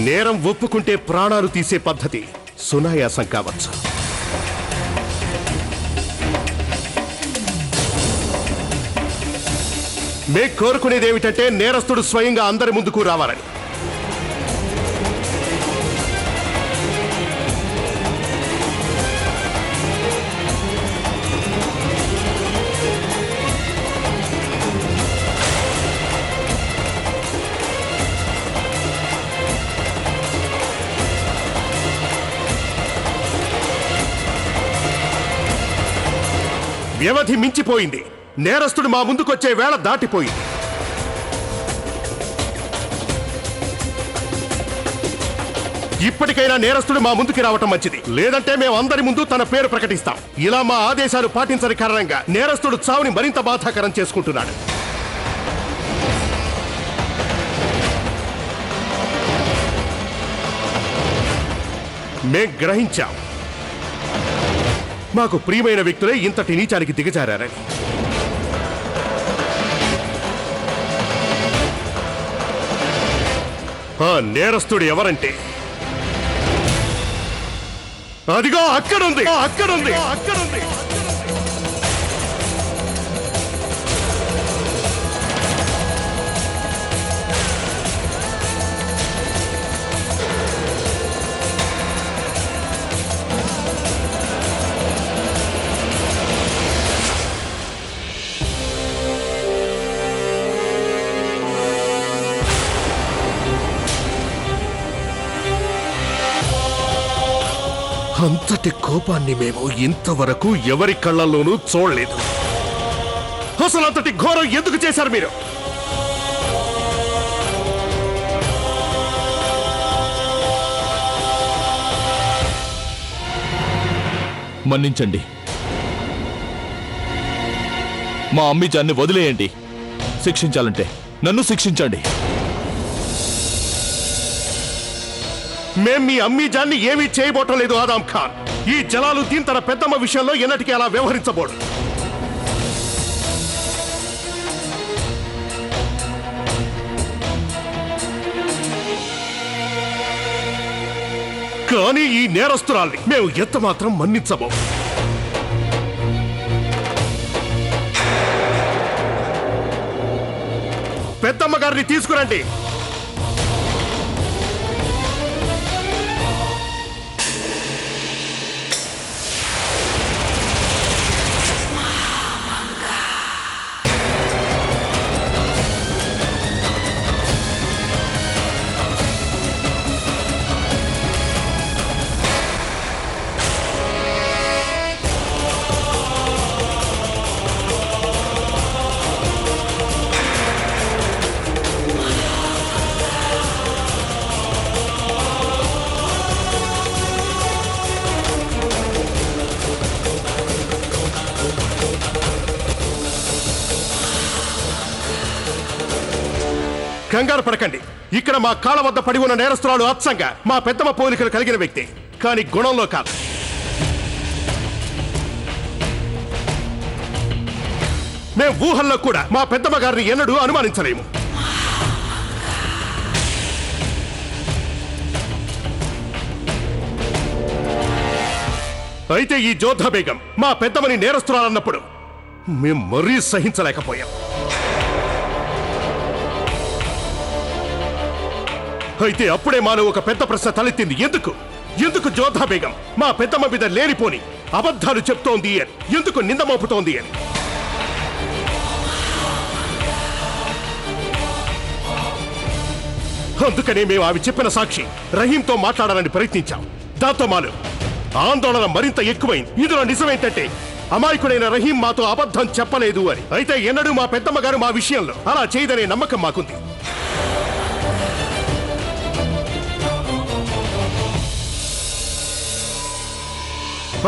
నేరం ఒప్పుకుంటే ప్రాణాలు తీసే పద్ధతి సునాయాసం కావచ్చు. మే కోరుకునేదేమిటంటే నేరస్తుడు స్వయంగా అందరి ముందుకు రావాలని. వ్యవధి మించిపోయింది. నేరస్తుడు మా ముందుకొచ్చే వేళ దాటిపోయింది. ఇప్పటికైనా నేరస్తుడు మా ముందుకి రావటం మంచిది. లేదంటే మేము అందరి ముందు తన పేరు ప్రకటిస్తాం. ఇలా మా ఆదేశాలు పాటించని కారణంగా నేరస్తుడు చావుని మరింత బాధాకరం చేసుకుంటున్నాడు. మేం గ్రహించాం మాకు ప్రియమైన వ్యక్తులే ఇంతటి నీచానికి దిగజారని. ఆ నేరస్తుడు ఎవరంటే అదిగో అక్కడుంది. అంతటి కోపాన్ని మేము ఇంతవరకు ఎవరి కళ్ళల్లోనూ చూడలేదు. అసలు అంతటి ఘోరం ఎందుకు చేశారు మీరు? మన్నించండి. మా అమ్మిజాన్ని వదిలేయండి. శిక్షించాలంటే నన్ను శిక్షించండి. మేం మీ అమ్మీజాన్ని ఏమీ చేయబోటం లేదు ఆదాం ఖాన్. ఈ జలాలుద్దీన్ తన పెద్దమ్మ విషయంలో ఎన్నటికీ అలా వ్యవహరించబోడు. కానీ ఈ నేరస్తురాల్ని మేము ఎంతమాత్రం మన్నించబో. పెద్దమ్మ గారిని తీసుకురండి. కంగారు పడకండి. ఇక్కడ మా కాళ్ళ వద్ద పడి ఉన్న నేరస్తురాలు అచ్చంగా మా పెద్దమ్మ పోలికలు కలిగిన వ్యక్తి, కానీ గుణంలో కాదు. మేము ఊహల్లో కూడా మా పెద్దమ్మ గారిని ఎన్నడూ అనుమానించలేము. అయితే ఈ జోధా బేగం మా పెద్దమ్మని నేరస్తురాలన్నప్పుడు మేము మరీ సహించలేకపోయాం. అయితే అప్పుడే మాలో ఒక పెద్ద ప్రశ్న తలెత్తింది. ఎందుకు జోధా బేగం మా పెద్దమ్మ మీద లేనిపోని అబద్ధాలు చెప్తోంది అని, ఎందుకు నింద మోపుతోంది అని. అందుకనే మేము ఆమె చెప్పిన సాక్షి రహీంతో మాట్లాడాలని ప్రయత్నించాం. దాంతో మాలో ఆందోళన మరింత ఎక్కువైంది. ఇందులో నిజమేంటంటే అమాయకుడైన రహీం మాతో అబద్ధం చెప్పలేదు అని. అయితే ఎన్నడూ మా పెద్దమ్మ గారు మా విషయంలో అలా చేయదనే నమ్మకం మాకుంది.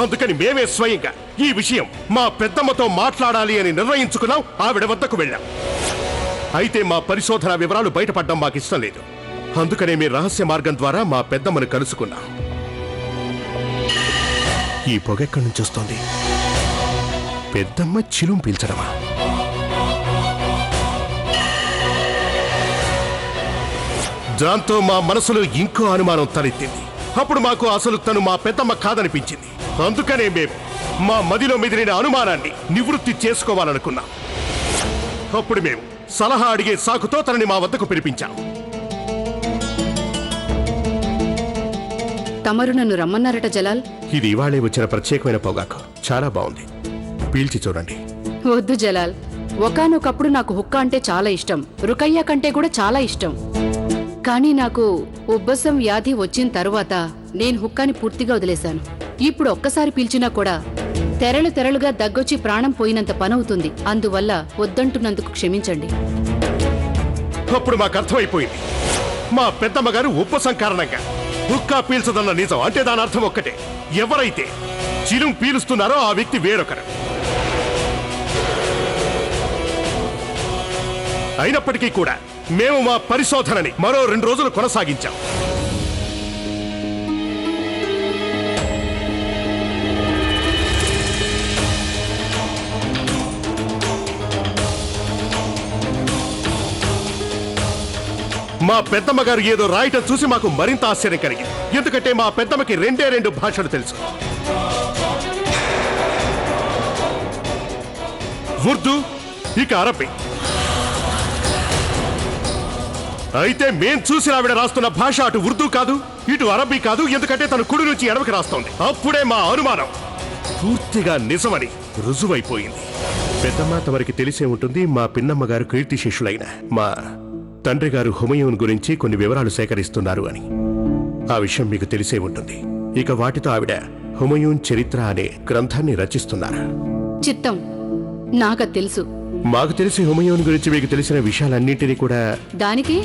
అందుకని మేమే స్వయంగా ఈ విషయం మా పెద్దమ్మతో మాట్లాడాలి అని నిర్ణయించుకున్నాం. ఆవిడ వద్దకు వెళ్ళాం. అయితే మా పరిశోధన వివరాలు బయటపడడం మాకు ఇష్టం లేదు. అందుకనే మీ రహస్య మార్గం ద్వారా మా పెద్దమ్మను కలుసుకున్నాం. ఈ పొగెక్కడి నుంచి వస్తోంది? పెద్దమ్మ చిలుం పీల్చడమా? దాంతో మా మనసులో ఇంకో అనుమానం తలెత్తింది. అప్పుడు మాకు అసలు తను మా పెద్దమ్మ కాదనిపించింది. అందుకనే మేము మా మదిలో మెదిలిన అనుమానాన్ని నివృత్తి చేసుకోవాలనుకున్నాం. అప్పుడు మేము సలహా అడిగే సాకుతో తనని మా వద్దకు పిలిపించాం. తమరు నన్ను రమ్మన్నారట జలాల్. ఇది ఇవాళే వచ్చిన ప్రత్యేకమైన పొగాకు. చాలా బాగుంది, పీల్చి చూడండి. వద్దు జలాల్, ఒకానొకప్పుడు నాకు హుక్కా అంటే చాలా ఇష్టం, రుకయ్య కంటే కూడా చాలా ఇష్టం. కానీ నాకు ఉబ్బసం వ్యాధి వచ్చిన తరువాత నేను హుక్కాని పూర్తిగా వదిలేశాను. ఇప్పుడు ఒక్కసారి పీల్చినా కూడా తెరలు తెరలుగా దగ్గొచ్చి ప్రాణం పోయినంత పనవుతుంది. అందువల్ల వద్దంటున్నందుకు క్షమించండి. అప్పుడు మాకు అర్థమైపోయింది, మా పెద్దమ్మ గారు ఉబ్బసం కారణంగా హుక్కా పీల్చదన్న నిజం. అంటే దాని అర్థం ఒక్కటే, ఎవరైతే చిలుం పీలుస్తున్నారో ఆ వ్యక్తి వేరొకరు. అయినప్పటికీ కూడా మేము మా పరిశోధనని మరో 2 రోజులు కొనసాగించాం. మా పెద్దమ్మ గారు ఏదో రాయటం చూసి మాకు మరింత ఆశ్చర్యం కలిగింది. ఎందుకంటే మా పెద్దమ్మకి 2 భాషలు తెలుసు, ఉర్దూ ఇక అరబీ. అయితే మేం చూసిన ఆవిడ రాస్తున్న భాష అటు ఉర్దూ కాదు, ఇటు అరబీ కాదు. ఎందుకంటే తను కుడి నుంచి ఎడమకి రాస్తోంది. అప్పుడే మా అనుమానం పూర్తిగా నిజమని రుజువైపోయింది. పెద్దమ్మ తమరికి తెలిసే ఉంటుంది, మా పిన్నమ్మ గారు కీర్తి శిష్యులైన మా తండ్రి గారు హుమయూన్ గురించి కొన్ని వివరాలు సేకరిస్తున్నారు అని. ఆ విషయం మీకు తెలిసే ఉంటుంది. ఇక వాటితో ఆవిడ హుమయూన్ చరిత్ర అనే గ్రంథాన్ని రచిస్తున్నారు. చిత్తం, నాకు తెలుసు. మాకు తెలిసి హుమయూన్ గురించి మీకు తెలిసిన విషయాలన్నింటినీ కూడా. దానికి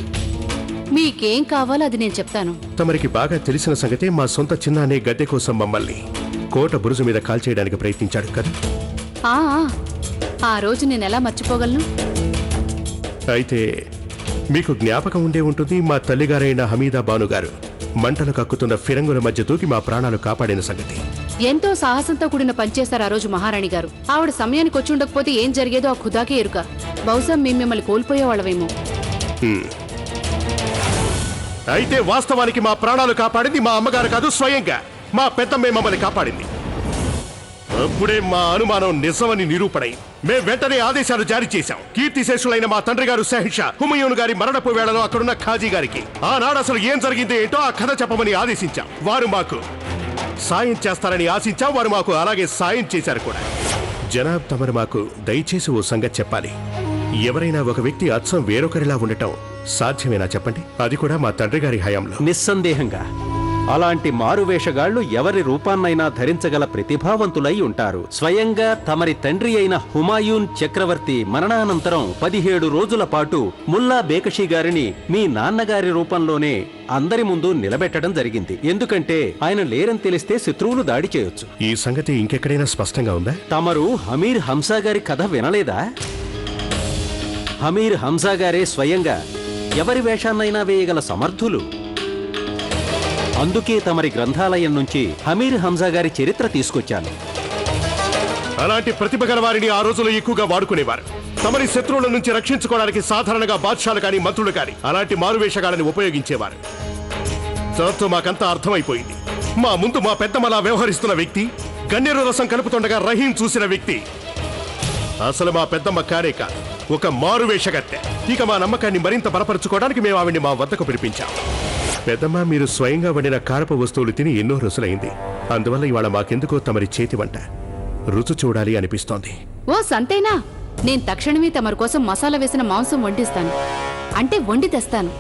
మీకేం కావాలో అది నేను చెప్తాను. తమరికి బాగా తెలిసిన సంగతే, మా సొంత చిన్న అనే గద్దె కోసం మమ్మల్ని కోట బురుజు మీద కాల్చేయడానికి ప్రయత్నించాడు కదా. ఆ రోజు నేను ఎలా మర్చిపోగలను? అయితే మీకు జ్ఞాపకం ఉండే ఉంటుంది, మా తల్లిగారైన హమీదా బాను గారు మంటలు కక్కుతున్న ఫిరంగుల మధ్య దూకి మా ప్రాణాలు కాపాడిన సంగతి. ఎంతో సాహసంతో కూడిన పనిచేశారు ఆ రోజు మహారాణి గారు. ఆవిడ సమయానికి వచ్చి ఉండకపోతే ఏం జరిగేదో ఆ ఖుదాకే ఎరుక. బహుశా మేము మిమ్మల్ని కోల్పోయేవాళ్ళవేమో. అయితే వాస్తవానికి మా ప్రాణాలు కాపాడింది మా అమ్మగారు కాదు, స్వయంగా మా పెద్దమ్మే మమ్మల్ని కాపాడింది. అప్పుడే మా అనుమానం నిజమని నిరూపణై మేము వెంటనే ఆదేశాలు జారీ చేశాం. కీర్తిశేషులైన మా తండ్రి గారు షహన్షా హుమయూన్ గారి మరణపు వేళలో అక్కడున్న ఖాజీ గారికి ఆనాడు అసలు ఏం జరిగిందో ఏంటో ఆ కథ చెప్పమని ఆదేశించాం. వారు మాకు సాయం చేస్తారని ఆశించాం. వారు మాకు అలాగే సాయం చేశారు కూడా. జనాబ్, తమరు మాకు దయచేసి ఓ సంగతి చెప్పాలి. ఎవరైనా ఒక వ్యక్తి అచ్చం వేరొకరిలా ఉండటం సాధ్యమేనా చెప్పండి? అది కూడా మా తండ్రి గారి హయాంలో. నిస్సందేహంగా అలాంటి మారువేషగాళ్లు ఎవరి రూపాన్నైనా ధరించగల ప్రతిభావంతులై ఉంటారు. స్వయంగా తమరి తండ్రి అయిన హుమాయూన్ చక్రవర్తి మరణానంతరం 17 రోజుల పాటు ముల్లా బేకషీ గారిని మీ నాన్నగారి రూపంలోనే అందరి ముందు నిలబెట్టడం జరిగింది. ఎందుకంటే ఆయన లేరని తెలిస్తే శత్రువులు దాడి చేయొచ్చు. ఈ సంగతి ఇంకెక్కడైనా స్పష్టంగా ఉందా? తమరు హమీర్ హంసా గారి కథ వినలేదా? హమీర్ హంసా గారే స్వయంగా ఎవరి వేషాన్నైనా వేయగల సమర్థులు. అందుకే తమరి గ్రంథాలయం నుంచి హమీర్ హంజా గారి చరిత్ర తీసుకొచ్చాను. అలాంటి ప్రతిభ గల వారిని ఆ రోజుల్లో ఎక్కువగా వాడుకునేవారు. తమరి శత్రువుల నుంచి రక్షించుకోవడానికి సాధారణంగా బాద్షాలు కానీ మంత్రులు కానీ అలాంటి మారువేషగాళ్ళని ఉపయోగించేవారు. దాంతో మాకంతా అర్థమైపోయింది. మా ముందు మా పెద్దమ్మలా వ్యవహరిస్తున్న వ్యక్తి, గన్నేరు రసం కలుపుతుండగా రహీం చూసిన వ్యక్తి అసలు మా పెద్దమ్మ కానే కాదు, ఒక మారువేషగత్తె. ఇక మా నమ్మకాన్ని మరింత బలపరుచుకోవడానికి మేము ఆవిడ్ని మా వద్దకు పిలిపించాం. పెద్దమ్మ, మీరు స్వయంగా వండిన కారపు వస్తువులు తిని ఎన్నో రోజులైంది. అందువల్ల ఇవాళ మాకెందుకో తమరి చేతి వంట రుచి చూడాలి అనిపిస్తోంది. ఓ సంతేనా? నేను తక్షణమే తమరి కోసం మసాలా వేసిన మాంసం వండిస్తాను. అంటే వండి తెస్తాను.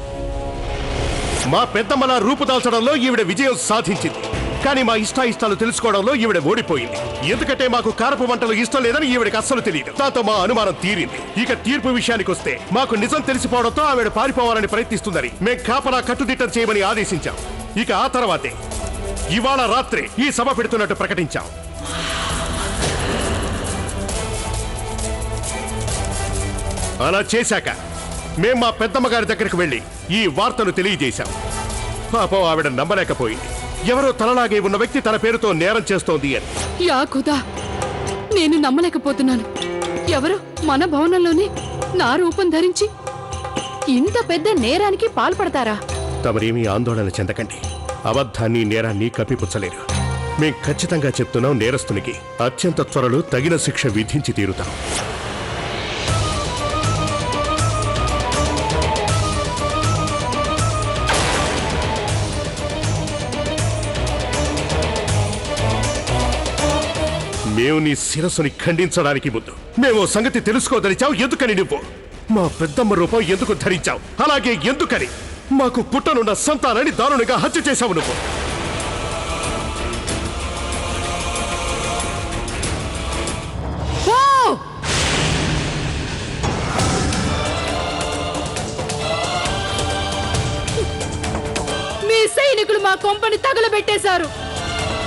మా పెద్దమ్మలా రూపుదాల్చడంలో ఈవిడ విజయం సాధించింది. కానీ మా ఇష్టాయిష్టాలు తెలుసుకోవడంలో ఈవిడ ఓడిపోయింది. ఎందుకంటే మాకు కారపు వంటలు ఇష్టం లేదని ఈవిడకి అస్సలు తెలియదు. దాంతో మా అనుమానం తీరింది. ఇక తీర్పు విషయానికి వస్తే మాకు నిజం తెలిసిపోవడంతో ఆవిడ పారిపోవాలని ప్రయత్నిస్తుందని మేం కాపలా కట్టుదిట్టం చేయమని ఆదేశించాం. ఇక ఆ తర్వాతే ఇవాళ రాత్రి ఈ సభ పెడుతున్నట్టు ప్రకటించాం. అలా చేశాక మేం మా పెద్దమ్మ గారి దగ్గరికి వెళ్లి ఈ వార్తను తెలియజేశాం. పాపం ఆవిడ నమ్మలేకపోయింది. ఎవరో తనలాగే ఉన్న వ్యక్తి తన పేరుతో నేరం చేస్తోంది అని. యా ఖుదా, నేను నమ్మలేకపోతున్నాను. ఎవరు మన భవనంలోనే నా రూపం ధరించి ఇంత పెద్ద నేరానికి పాల్పడతారా? తమరేమీ ఆందోళన చెందకండి. అబద్ధాన్ని నేరాన్ని కప్పిపుచ్చలేరు. మేం ఖచ్చితంగా చెప్తున్నాం, నేరస్తునికి అత్యంత త్వరలో తగిన శిక్ష విధించి తీరుతాం. మేము నీ శిరస్సుని ఖండించడానికి ముందు మేము ఓ సంగతి తెలుసుకోదలిచావు. ఎందుకని నువ్వు మా పెద్దమ్మ రూపం ఎందుకు ధరించావు? అలాగే ఎందుకని మాకు పుట్టనున్న సంతానాన్ని దారుణంగా హత్య చేశావు నువ్వు? పో! మీ సైనికులు మా కొంపని తగలబెట్టేశారు.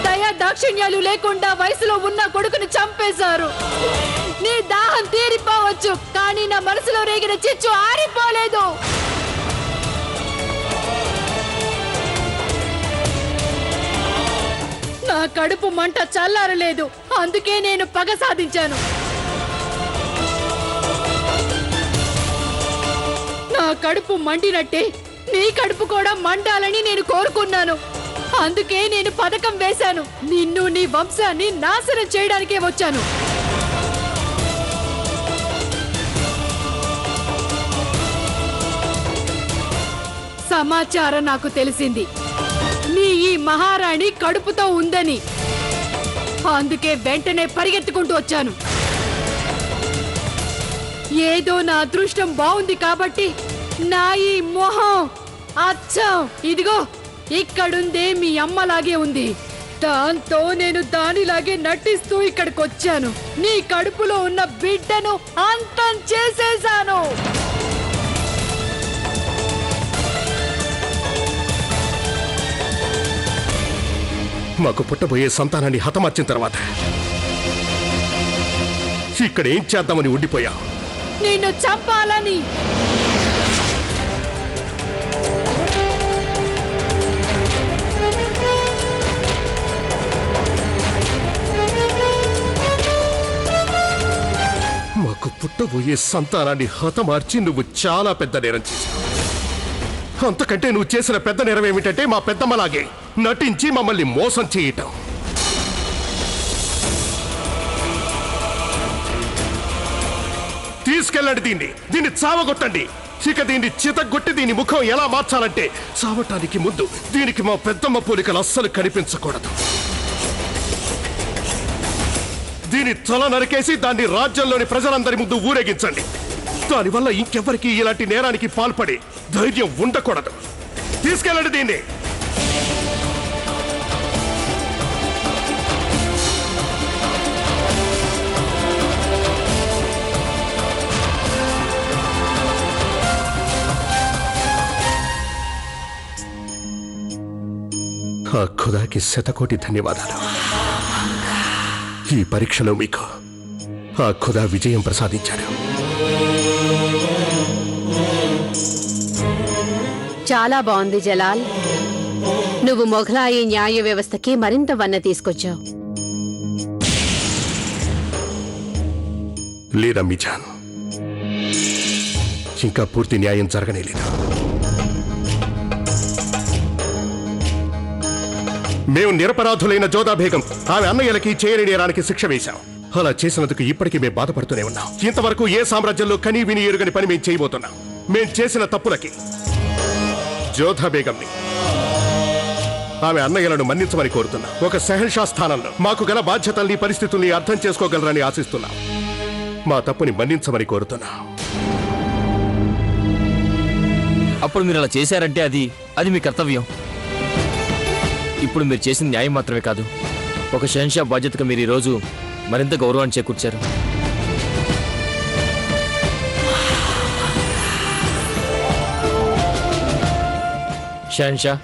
దయా దాక్షిణ్యాలు లేకుండా వయసులో ఉన్న కొడుకుని చంపేశారు. నీ దాహం తీరిపోవచ్చు, కానీ నా మనసులో రేగిన చిచ్చు ఆరిపోలేదు. నా కడుపు మంట చల్లారలేదు, అందుకే నేను పగ సాధించాను. నా కడుపు మండినట్టే నీ కడుపు కూడా మండాలని నేను కోరుకున్నాను. అందుకే నేను పథకం వేశాను. నిన్ను నీ వంశాన్ని నాశనం చేయడానికే వచ్చాను. సమాచారం నాకు తెలిసింది. నీ ఈ మహారాణి కడుపుతో ఉందని. అందుకే వెంటనే పరిగెత్తుకుంటూ వచ్చాను. ఏదో నా అదృష్టం బాగుంది కాబట్టి నా ఈ మొహం అచ్చం ఇదిగో ఇక్కడుందే మీ అమ్మలాగే ఉంది. దాంతో నేను దానిలాగే నటిస్తూ ఇక్కడికి వచ్చాను. నీ కడుపులో ఉన్న బిడ్డను అంతం చేసేశాను. మాకు పుట్టబోయే సంతానాన్ని హతమార్చిన తర్వాత ఇక్కడ ఏం చేద్దామని ఉండిపోయా? నిన్ను చంపాలని. మాకు పుట్టబోయే సంతానాన్ని హతమార్చి నువ్వు చాలా పెద్ద నేరం చేశావు. అంతకంటే నువ్వు చేసిన పెద్ద నేరం ఏమిటంటే మా పెద్దమ్మలాగే నటించి మమ్మల్ని మోసం చేయటం. తీసుకెళ్ళండి దీన్ని చావగొట్టండి. ఇక దీన్ని చితగొట్టి దీని ముఖం ఎలా మార్చాలంటే చావటానికి ముందు దీనికి మా పెద్దమ్మ పోలికలు అస్సలు కనిపించకూడదు. దీని తల నరికేసి దాన్ని రాజ్యంలోని ప్రజలందరి ముందు ఊరేగించండి. దానివల్ల ఇంకెవ్వరికి ఇలాంటి నేరానికి పాల్పడే ధైర్యం ఉండకూడదు. తీసుకెళ్ళండి దీన్ని. ఆ ఖుదాకి శతకోటి ధన్యవాదాలు. ఈ పరీక్షలో మీకు ఆ ఖుదా విజయం ప్రసాదించాడు. చాలా బాగుంది జలాల్. నువ్వు మొఘలాయి న్యాయ వ్యవస్థకి మరింత వన్నె తీసుకొచ్చావు. లేదా మిజాన్, ఇంకా పూర్తి న్యాయం జరగనేలేదు. మేము నిరపరాధులైన జోదా బేగం ఆమె అన్నయ్యలకి చేయని నేరానికి శిక్ష వేశాం. అలా చేసినందుకు ఇప్పటికీ మేము బాధపడుతూనే ఉన్నాం. ఇంతవరకు ఏ సామ్రాజ్యంలో కనీ విని ఎరుగని పని మేము చేయబోతున్నాం. మేం చేసిన తప్పులకి జోధా బేగంని ఆమె అన్నయ్యలను మన్నించమని కోరుతున్నాం. ఒక షహన్షా స్థానంలో మాకు గల బాధ్యతల్ని పరిస్థితుల్ని అర్థం చేసుకోగలరని ఆశిస్తున్నాం. మా తప్పుని మన్నించమని కోరుతున్నాం. అప్పుడు మీరు అలా చేశారంటే అది మీ కర్తవ్యం. ఇప్పుడు మీరు చేసిన న్యాయం మాత్రమే కాదు, ఒక షహన్షా బాధ్యతగా మీరు ఈరోజు మరింత గౌరవాన్ని చేకూర్చారు. షహన్షా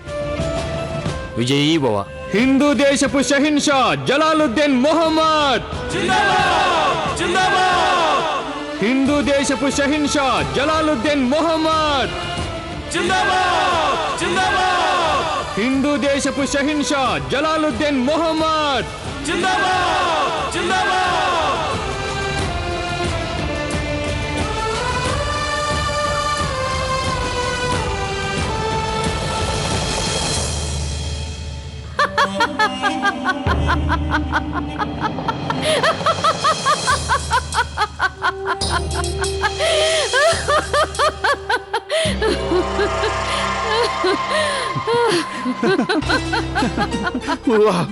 విజయీ భవ. హిందూ దేశపు షహిన్షా జలాలుద్దీన్ మొహమ్మద్. హిందూ దేశపు షహిన్షా జలాలుద్దీన్ మొహమ్మద్. హిందూ దేశపు షహిన్షా జలాలుద్దీన్ మొహమ్మద్. వాహ్!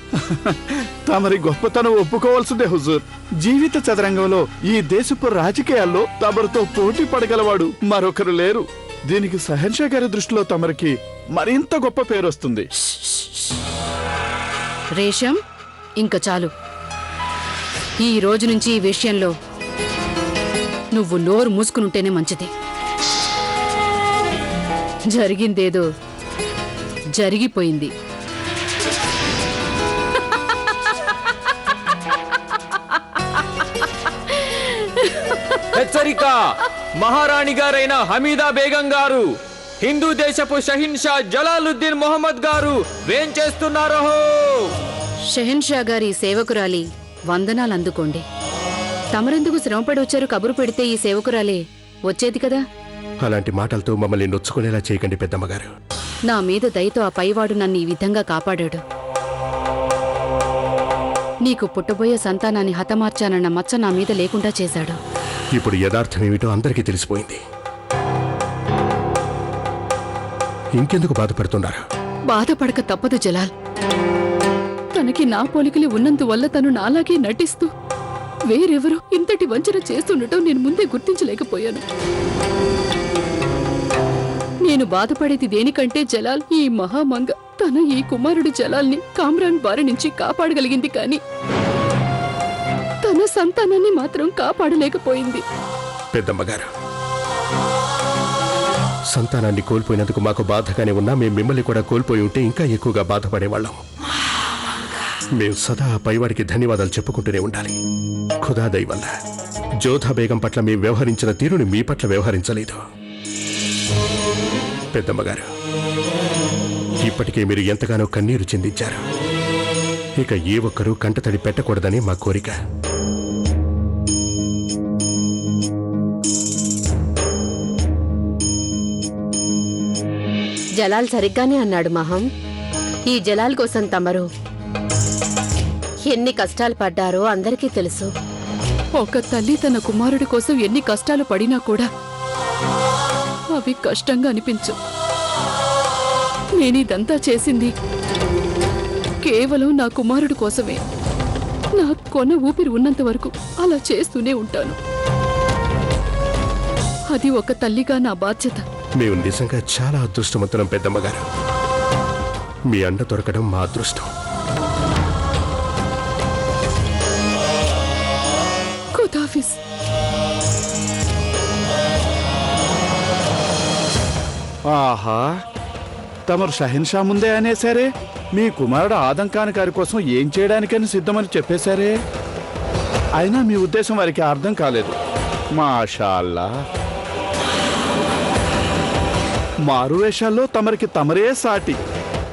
తమరి గొప్పతనం ఒప్పుకోవాల్సిందే హుజూర్. జీవిత చదరంగంలో ఈ దేశపు రాజకీయాల్లో తమరితో పోటీ పడగలవాడు మరొకరు లేరు. దీనికి సహన్షా గారి దృష్టిలో తమరికి మరింత గొప్ప పేరు వస్తుంది. రేషం ఇంక చాలు. ఈ రోజు నుంచి ఈ విషయంలో నువ్వు నోరు మూసుకునుంటేనే మంచిది. జరిగిందేదో జరిగిపోయింది. హెచ్చరిక! మహారాణి గారైన హమీదా బేగం గారు, హిందూ దేశపు షహిన్షా జలాలుద్దీన్ మొహమ్మద్ గారు వేంచేస్తున్నారో. షెహన్షా గారి సేవకురాలి వందనాలు అందుకోండి. తమరెందుకు శ్రమపడి వచ్చారు? కబురు పెడితే ఈ సేవకురాలే వచ్చేది కదా. అలాంటి మాటలతో మమ్మల్ని నొచ్చుకునేలా చేయకండి పెద్దమ్మగారు. నా మీద దయతో ఆ పైవాడు నన్ను ఈ విధంగా కాపాడాడు. నీకు పుట్టబోయే సంతానాన్ని హతమార్చానన్న మచ్చ నా మీద లేకుండా చేశాడు. ఇప్పుడు యథార్థం ఏమిటో అందరికీ తెలిసిపోయింది. ఇంకెందుకు బాధపడుతున్నారు? బాధపడక తప్పదు జలాల్. తనకి నా పోలికలు ఉన్నందువల్ల తను నాలాగే నటిస్తూ వేరెవరో ఇంతటి వంచన చేస్తుండటం నేను ముందే గుర్తించలేకపోయాను. నేను బాధపడేది దేనికంటే జలాల్ ఈ మహామంగ తన ఈ కుమారుడు జలాల్ని కామ్రాన్ బారి నుంచి కాపాడగలిగింది, కానీ తన సంతానాన్ని మాత్రం కాపాడలేకపోయింది. పెద్దమ్మగారు, సంతానాన్ని కోల్పోయినందుకు మాకు బాధగానే ఉన్నా మేము మిమ్మల్ని కూడా కోల్పోయి ఉంటే ఇంకా ఎక్కువగా బాధపడేవాళ్ళం. మేము సదా ఆ పైవాడికి ధన్యవాదాలు చెప్పుకుంటూనే ఉండాలి. ఖుదా దయ వల్ల జోధా బేగం పట్ల మేము వ్యవహరించిన తీరుని మీ పట్ల వ్యవహరించలేదు. పెద్దమ్మగారు, ఇప్పటికే మీరు ఎంతగానో కన్నీరు చిందించారు. ఇక ఏ ఒక్కరూ కంటతడి పెట్టకూడదని మా కోరిక. జలాల్ సరిగ్గానే అన్నాడు మహం. ఈ జలాల్ కోసం తమరు ఎన్ని కష్టాలు పడ్డారో అందరికీ తెలుసు. ఒక తల్లి తన కుమారుడి కోసం ఎన్ని కష్టాలు పడినా కూడా అవి కష్టంగా అనిపించు. నేనిదంతా చేసింది కేవలం నా కుమారుడి కోసమే. నా కొన ఊపిరి ఉన్నంత వరకు అలా చేస్తూనే ఉంటాను. అది ఒక తల్లిగా నా బాధ్యత. మేము నిజంగా చాలా అదృష్టవంతులం పెద్దమ్మగారు. మీ అండ దొరకడం మా అదృష్టం. ఖుదాఫిజ్. ఆహా! తమరు షహిన్షా ముందే అనేసారే. మీ కుమారుడు ఆదం ఖాన్ గారి కోసం ఏం చేయడానికని సిద్ధమని చెప్పేశారే. అయినా మీ ఉద్దేశం వారికి అర్థం కాలేదు. మాషాల్లా. మారు వేషాల్లో తమరికి తమరే సాటి.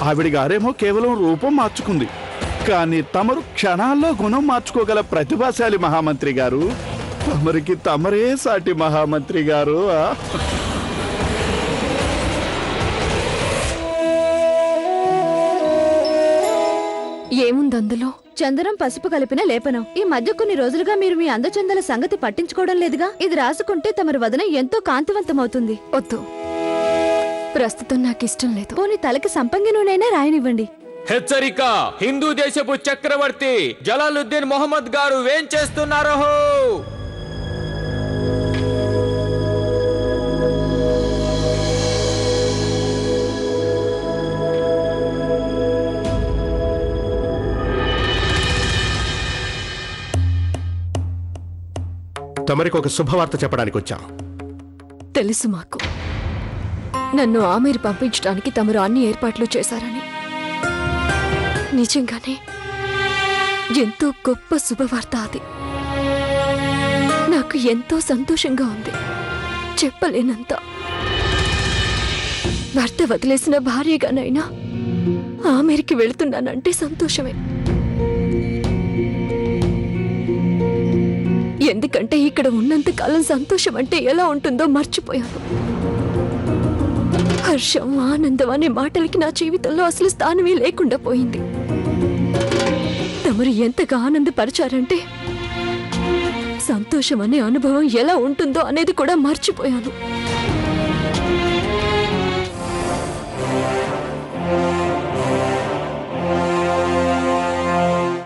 ఆవిడ గారేమో కేవలం రూపం మార్చుకుంది, కానీ తమరు క్షణాల్లో గుణం మార్చుకోగల ప్రతిభాశాలి మహామంత్రి గారు. తమరికి తమరే సాటి మహామంత్రి గారు. ఏముందందులో? చందనం పసుపు కలిపిన లేపనం. ఈ మధ్య కొన్ని రోజులుగా మీరు మీ అందచందల సంగతి పట్టించుకోవడం లేదుగా. ఇది రాసుకుంటే తమరి వదన ఎంతో కాంతివంతమవుతుంది. వద్దు, ప్రస్తుతం నాకిష్టం లేదు. పోనీ తలకి సంపంగి నూనెైనా రాయనివ్వండి. హెచ్చరిక! హిందూ దేశపు చక్రవర్తి జలాలుద్దీన్ మొహమ్మద్ గారు వేంచేస్తున్నారో. తమరికి ఒక శుభవార్త చెప్పడానికి వచ్చాం. తెలుసు మాకు. నన్ను ఆమెరు పంపించడానికి తమరు అన్ని ఏర్పాట్లు చేశారని. నిజంగానే ఎంతో గొప్ప శుభవార్త అది. నాకు ఎంతో సంతోషంగా ఉంది, చెప్పలేనంత. భర్త వదిలేసిన భార్యగానైనా ఆమెరికి వెళుతున్నానంటే సంతోషమే. ఎందుకంటే ఇక్కడ ఉన్నంత కాలం సంతోషం అంటే ఎలా ఉంటుందో మర్చిపోయాను. హర్షం, ఆనందం అనే మాటలకి నా జీవితంలో అసలు స్థానమే లేకుండా పోయింది. తమరు ఎంతగా ఆనందపరిచారంటే సంతోషం అనే అనుభవం ఎలా ఉంటుందో అనేది కూడా మర్చిపోయాను.